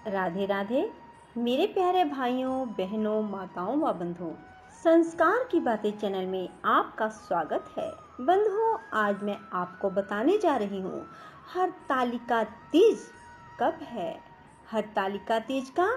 राधे राधे मेरे प्यारे भाइयों बहनों माताओं व बंधुओं, संस्कार की बातें चैनल में आपका स्वागत है। बंधुओं, आज मैं आपको बताने जा रही हूँ हरतालिका तीज कब है। हरतालिका तीज का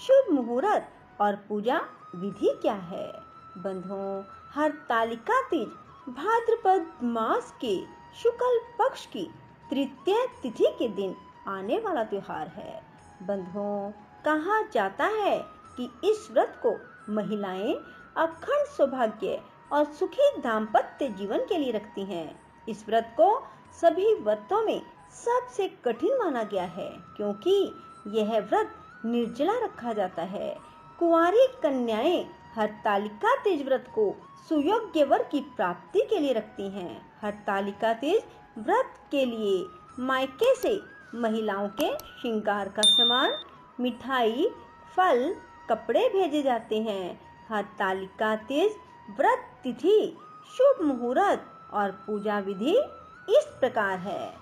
शुभ मुहूर्त और पूजा विधि क्या है। बंधुओं, हरतालिका तीज भाद्रपद मास के शुक्ल पक्ष की तृतीय तिथि के दिन आने वाला त्योहार है। बंधुओं, कहा जाता है कि इस व्रत को महिलाएं अखंड सौभाग्य और सुखी दाम्पत्य जीवन के लिए रखती हैं। इस व्रत को सभी व्रतों में सबसे कठिन माना गया है, क्योंकि यह व्रत निर्जला रखा जाता है। कुंवारी कन्याएं हरतालिका तीज व्रत को सुयोग्य वर की प्राप्ति के लिए रखती हैं। हरतालिका तीज व्रत के लिए मायके से महिलाओं के श्रृंगार का सामान, मिठाई, फल, कपड़े भेजे जाते हैं। हरतालिका तीज व्रत तिथि, शुभ मुहूर्त और पूजा विधि इस प्रकार है।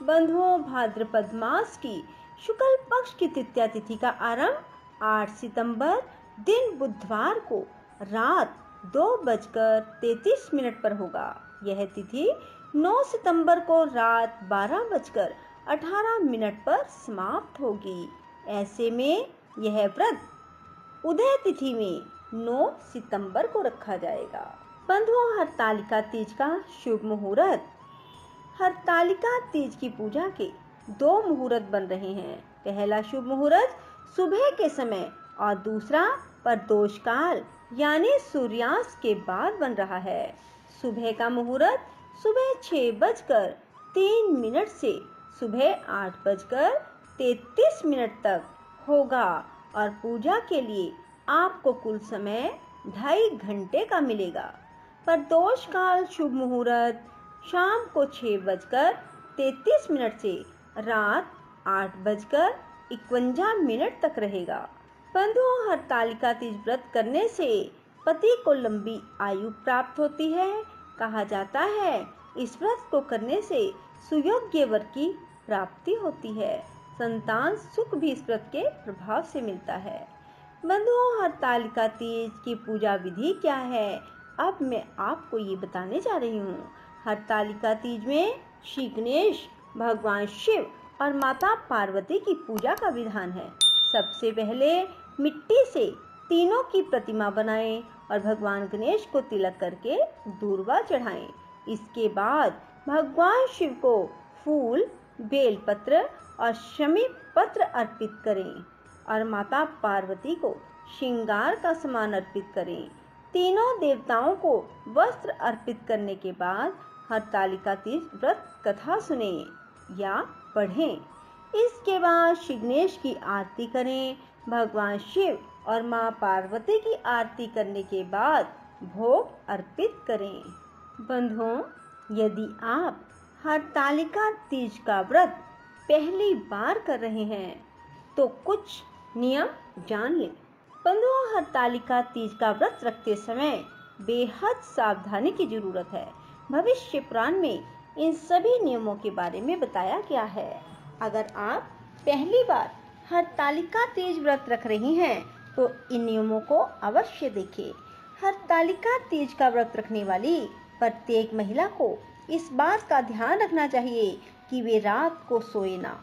बंधुओं, भाद्रपद मास की शुक्ल पक्ष की तृतीया तिथि का आरंभ 8 सितंबर दिन बुधवार को रात 2:33 पर होगा। यह तिथि 9 सितंबर को रात 12:18 पर समाप्त होगी। ऐसे में यह व्रत उदय तिथि में 9 सितंबर को रखा जाएगा। बंधुओं, हरतालिका तीज का शुभ मुहूर्त। हरतालिका तीज की पूजा के 2 मुहूर्त बन रहे हैं। पहला शुभ मुहूर्त सुबह के समय और दूसरा प्रदोष काल यानी सूर्यास्त के बाद बन रहा है। सुबह का मुहूर्त सुबह 6:03 से सुबह 8:33 तक होगा और पूजा के लिए आपको कुल समय 2.5 घंटे का मिलेगा। प्रदोष काल शुभ मुहूर्त शाम को 6:33 से रात 8:51 तक रहेगा। बंधुओं, हरतालिका तीज व्रत करने से पति को लंबी आयु प्राप्त होती है। कहा जाता है इस व्रत को करने से सुयोग्य वर की प्राप्ति होती है। संतान सुख भी इस व्रत के प्रभाव से मिलता है। बंधुओं, हरतालिका तीज की पूजा विधि क्या है, अब मैं आपको ये बताने जा रही हूँ। हरतालिका तीज में श्री गणेश, भगवान शिव और माता पार्वती की पूजा का विधान है। सबसे पहले मिट्टी से तीनों की प्रतिमा बनाएं और भगवान गणेश को तिलक करके दूर्वा चढ़ाएं। इसके बाद भगवान शिव को फूल, बेलपत्र और शमी पत्र अर्पित करें और माता पार्वती को श्रृंगार का सामान अर्पित करें। तीनों देवताओं को वस्त्र अर्पित करने के बाद हरतालिका तीज व्रत कथा सुने या पढ़ें। इसके बाद श्री गणेश की आरती करें। भगवान शिव और माँ पार्वती की आरती करने के बाद भोग अर्पित करें। बंधुओं, यदि आप हरतालिका तीज का व्रत पहली बार कर रहे हैं तो कुछ नियम जान लें। बंधुओं, हरतालिका तीज का व्रत रखते समय बेहद सावधानी की जरूरत है। भविष्य पुराण में इन सभी नियमों के बारे में बताया गया है। अगर आप पहली बार हरतालिका तीज व्रत रख रही हैं तो इन नियमों को अवश्य देखें। हरतालिका तीज का व्रत रखने वाली प्रत्येक महिला को इस बात का ध्यान रखना चाहिए कि वे रात को सोए ना।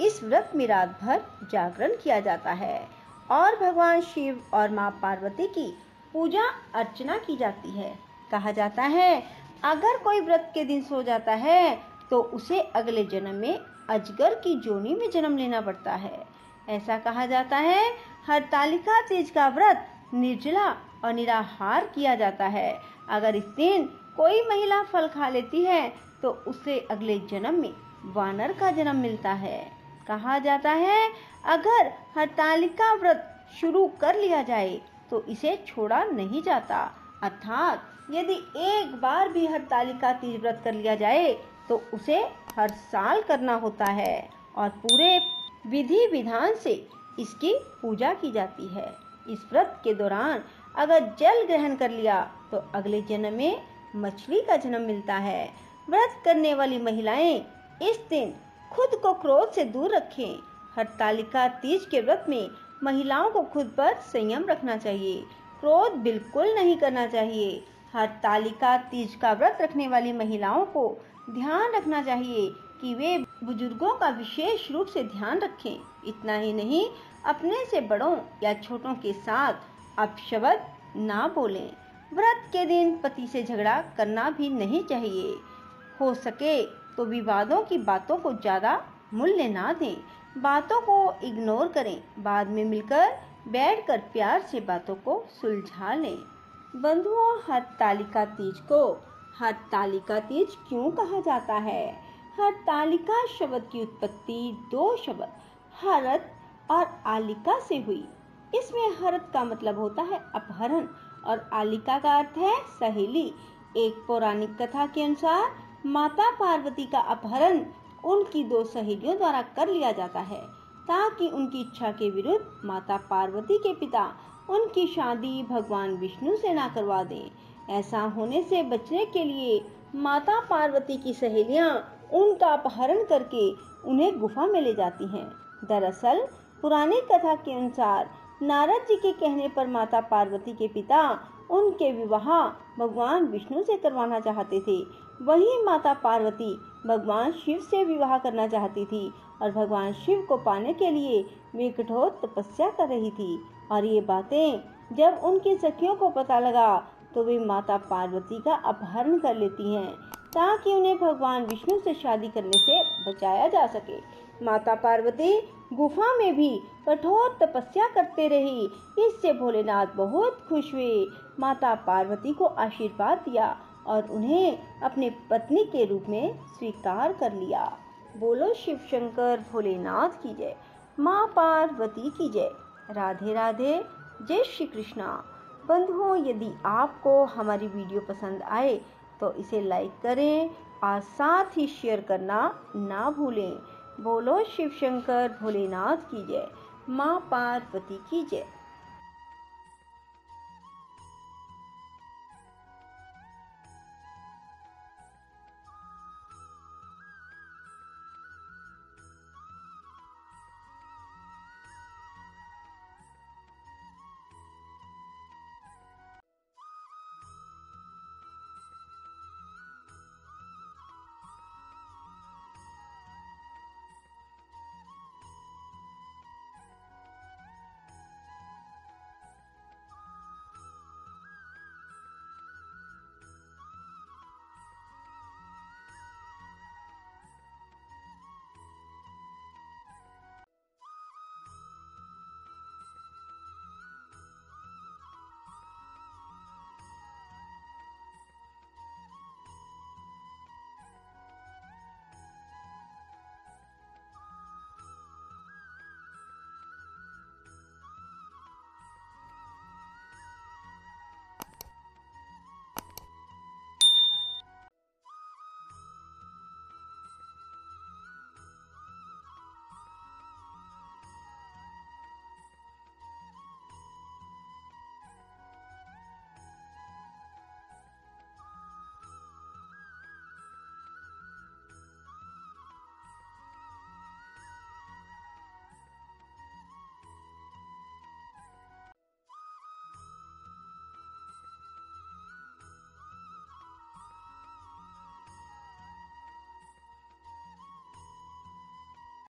इस व्रत में रात भर जागरण किया जाता है और भगवान शिव और माँ पार्वती की पूजा अर्चना की जाती है। कहा जाता है अगर कोई व्रत के दिन सो जाता है तो उसे अगले जन्म में अजगर की जोनी में जन्म लेना पड़ता है। ऐसा कहा जाता है हरतालिका तीज का व्रत निर्जला और निराहार किया जाता है। अगर इस दिन कोई महिला फल खा लेती है तो उसे अगले जन्म में वानर का जन्म मिलता है। कहा जाता है अगर हरतालिका व्रत शुरू कर लिया जाए तो इसे छोड़ा नहीं जाता, अर्थात यदि एक बार भी हरतालिका तीज व्रत कर लिया जाए तो उसे हर साल करना होता है और पूरे विधि विधान से इसकी पूजा की जाती है। इस व्रत के दौरान अगर जल ग्रहण कर लिया तो अगले जन्म में मछली का जन्म मिलता है। व्रत करने वाली महिलाएं इस दिन खुद को क्रोध से दूर रखें। हरतालिका तीज के व्रत में महिलाओं को खुद पर संयम रखना चाहिए, क्रोध बिल्कुल नहीं करना चाहिए। हरतालिका तीज का व्रत रखने वाली महिलाओं को ध्यान रखना चाहिए कि वे बुजुर्गों का विशेष रूप से ध्यान रखें। इतना ही नहीं, अपने से बड़ों या छोटों के साथ अपशब्द ना बोलें। व्रत के दिन पति से झगड़ा करना भी नहीं चाहिए। हो सके तो विवादों की बातों को ज़्यादा मूल्य ना दें, बातों को इग्नोर करें, बाद में मिलकर बैठकर प्यार से बातों को सुलझा लें। बंधुओं, हरतालिका तीज को हरतालिका तीज क्यों कहा जाता है? हरतालिका शब्द की उत्पत्ति दो शब्द हरत और आलिका से हुई। इसमें हरत का मतलब होता है अपहरण और आलिका का अर्थ है सहेली। एक पौराणिक कथा के अनुसार माता पार्वती का अपहरण उनकी दो सहेलियों द्वारा कर लिया जाता है ताकि उनकी इच्छा के विरुद्ध माता पार्वती के पिता उनकी शादी भगवान विष्णु से ना करवा दें। ऐसा होने से बचने के लिए माता पार्वती की सहेलियां उनका अपहरण करके उन्हें गुफा में ले जाती हैं। दरअसल पुरानी कथा के अनुसार नारद जी के कहने पर माता पार्वती के पिता उनके विवाह भगवान विष्णु से करवाना चाहते थे। वहीं माता पार्वती भगवान शिव से विवाह करना चाहती थी और भगवान शिव को पाने के लिए वे कठोर तपस्या कर रही थी। और ये बातें जब उनकी सखियों को पता लगा तो वे माता पार्वती का अपहरण कर लेती हैं ताकि उन्हें भगवान विष्णु से शादी करने से बचाया जा सके। माता पार्वती गुफा में भी कठोर तपस्या करते रही। इससे भोलेनाथ बहुत खुश हुए, माता पार्वती को आशीर्वाद दिया और उन्हें अपनी पत्नी के रूप में स्वीकार कर लिया। बोलो शिव शंकर भोलेनाथ की जय, माँ पार्वती की जय। राधे राधे, जय श्री कृष्णा। बंधुओं, यदि आपको हमारी वीडियो पसंद आए तो इसे लाइक करें और साथ ही शेयर करना ना भूलें। बोलो शिव शंकर भोलेनाथ की जय, माँ पार्वती की जय।